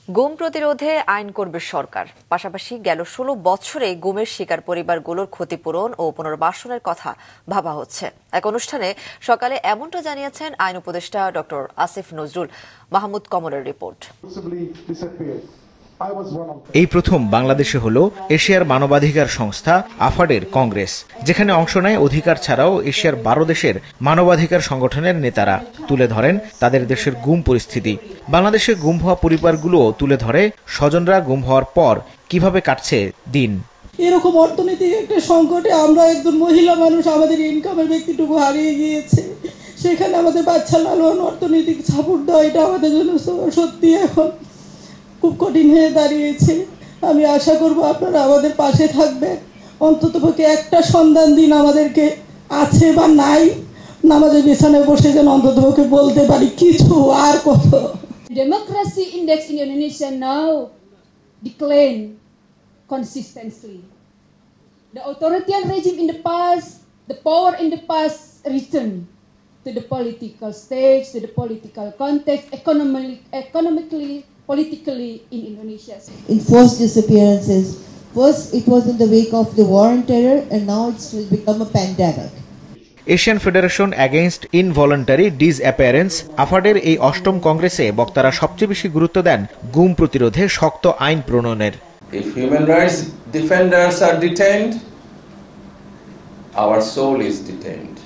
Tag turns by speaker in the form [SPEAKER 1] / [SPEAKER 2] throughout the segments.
[SPEAKER 1] গুম প্রতিরোধে আইন করবে সরকার, পাশাপাশি গেল 16 বছরে গুমের শিকার পরিবারগুলোর ক্ষতিপূরণ ও পুনর্বাসনের কথা ভাবা হচ্ছে। এক অনুষ্ঠানে সকালে এমনটা জানিয়েছেন আইন উপদেষ্টা ডক্টর আসিফ নজরুল। মাহমুদ কমলের রিপোর্ট।
[SPEAKER 2] এই প্রথম বাংলাদেশে হলো এশিয়ার মানবাধিকার সংস্থা আফাডের কংগ্রেস, যেখানে অংশ নেয় অধিকার ছাড়াও এশিয়ার 12 দেশের মানবাধিকার সংগঠনের নেতারা। তুলে ধরেন তাদের দেশের গুম পরিস্থিতি। বাংলাদেশে গুম হওয়া পরিবারগুলোও তুলে ধরে স্বজনরা গুম হওয়ার পর কিভাবে কাটছে দিন।
[SPEAKER 3] এরকম অর্থনৈতিক একটা সংকটে আমরা একজন মহিলা মানুষ, আমাদের ইনকামের ব্যক্তিটুকু হারিয়ে গিয়েছে। সেখানে আমাদের বাচ্চা লালন, অর্থনৈতিক সাপোর্ট দেওয়া, এটা আমাদের জন্য সত্যি এখন খুব কঠিন হয়ে দাঁড়িয়েছে। আমি আশা করব আপনারা আমাদের পাশে থাকবেন। অন্ততপক্ষে একটা সন্ধান দিন আমাদেরকে, আছে বা নাই, নামাজের বিছানায় বসে যেন অন্ততপক্ষে বলতে পারি কিছু আর কত।
[SPEAKER 4] Democracy index in Indonesia now decline consistently. The authoritarian regime in the past, the power in the past return to the political stage, to the political context, economically, politically in Indonesia.
[SPEAKER 5] Enforced disappearances. First, it was in the wake of the war on terror, and now it's become a pandemic.
[SPEAKER 2] Asian Federation Against Involuntary Disappearance আফাডের এই 8ম কংগ্রেসে বক্তারা সবচেয়ে বেশি গুরুত্ব দেন গুম প্রতিরোধে শক্ত আইন প্রণয়নের।
[SPEAKER 6] If human rights defenders are detained, our soul is detained.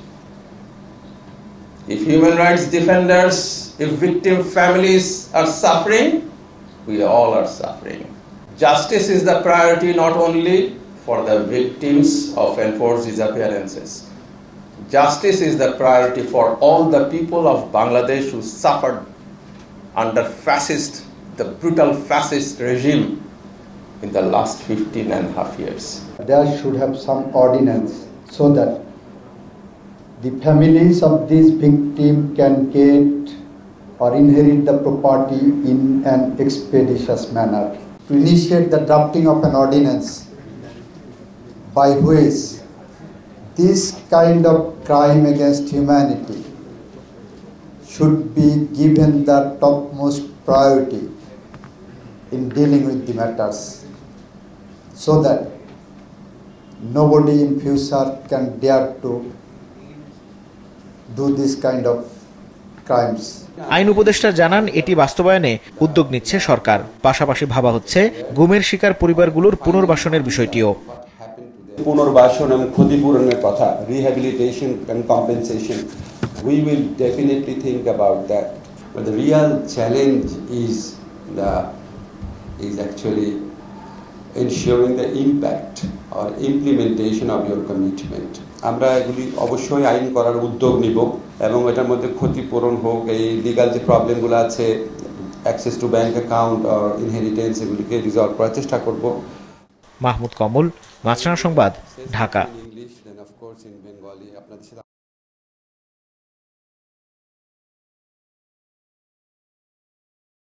[SPEAKER 6] If human rights defenders, if victim families are suffering, we all are suffering. Justice is the priority not only for the victims of enforced disappearances. Justice is the priority for all the people of Bangladesh who suffered under the brutal fascist regime in the last 15.5 years.
[SPEAKER 7] There should have some ordinance so that the families of this victim can get or inherit the property in an expeditious manner. To initiate the drafting of an ordinance by which this kind of crime against humanity should be given the topmost priority in dealing with the matters, so that nobody in future can dare to do this kind of crimes.
[SPEAKER 2] আইন উপদেষ্টা জানান এটি বাস্তবায়নে উদ্যোগ নিচ্ছে সরকার, পাশাপাশি ভাবা হচ্ছে গুমের শিকার পরিবারগুলোর পুনর্বাসনের বিষয়টিও।
[SPEAKER 8] পুনর্বাসন এবং ক্ষতিপূরণের কথা, rehabilitation and compensation, we will definitely think about that, but the real challenge is actually ensuring the impact or implementation of your commitment. আমরা এগুলি অবশ্যই আইন করার উদ্যোগ নিব এবং এটার মধ্যে ক্ষতিপূরণ হোক, এই লিগাল যে প্রবলেমগুলো আছে, অ্যাক্সেস টু ব্যাংক অ্যাকাউন্ট আর ইনহেরিটেন্স, এগুলিকে রিজলভ করার চেষ্টা করব।
[SPEAKER 2] মাহমুদ কমল, মাছরাঙা সংবাদ, ঢাকা।